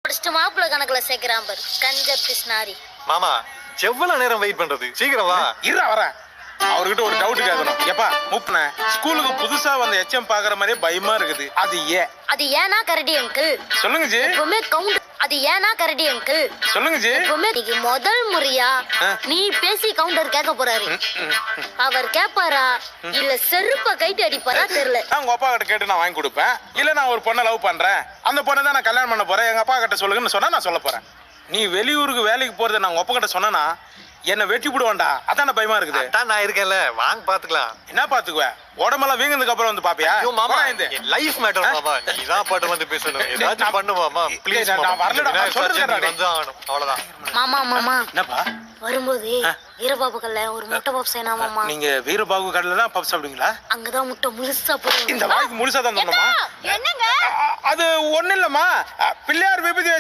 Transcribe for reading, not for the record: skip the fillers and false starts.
First மாப்பிள்ள கணக்குல சேர்க்கிறான் பாரு கஞ்ச பிஸ்னாரி. மாமா எவ்வளவு நேரம் வெயிட் பண்றது? சீக்கிரம் வா. இருடா வரேன். அவர்கிட்ட ஒரு டவுட் கேட்கணும். எப்பா முப்பன ஸ்கூலுக்கு புதுசா வந்த எச்எம் பாக்குற மாதிரியே பயமா இருக்குது. அது ஏனா கரடி அங்கிள். சொல்லுங்க ஜி. எப்பவுமே கவுண்ட். அது ஏனா கரடி அங்கிள். சொல்லுங்க ஜி. எப்பவுமே நீங்க முதல் முறையா நீ பேசி கவுண்டர் கேட்க போறாரு. அவர் கேட்பாரா இல்ல செருப்ப கைட்டு அடிப்பாரா தெரியல. உங்க அப்பா கிட்ட கேட்டு நான் வாங்கி கொடுப்பேன். இல்ல நான் ஒரு பொண்ணை லவ் பண்றேன், அந்த பொண்ணை தான் நான் கல்யாணம் பண்ண போறேன், எங்க அப்பா கிட்ட சொல்லுங்கன்னு சொன்னா நான் சொல்ல போறேன். நீ வெளியூருக்கு வேலைக்கு போறதை நான் உங்க அப்பா கிட்ட சொன்னா என்ன வெட்டி விடுவான்டா. அதான பயமா இருக்குது. நான் இருக்கேன்ல, வாங்க பாத்துக்கலாம். என்ன பாத்துக்குவேன்? உடம்பெல்லாம் வீங்கினதுக்கு அப்புறம் வந்து பாப்பியா? மாமா லைஃப் மேட்டர் மாமா. நீ தான் பாட்டு வந்து பேசணும். ஏதாச்சும் பண்ணு மாமா ப்ளீஸ். நான் வரலடா, நான் சொல்றேன். வந்து ஆகணும் அவ்வளவுதான். மாமா என்னப்பா வரும்போது வீரபாபு கல்ல ஒரு முட்டை பப்ஸ் ஏனா மாமா. நீங்க வீரபாபு கடையில தான் பப்ஸ் சாப்பிடுவீங்களா? அங்கதான் முட்டை முழுசா போடுங்க. இந்த வாய்க்கு முழுசா தான் தரணுமா? என்னங்க அது ஒண்ணு இல்லம்மா, பிள்ளையார் விபூதி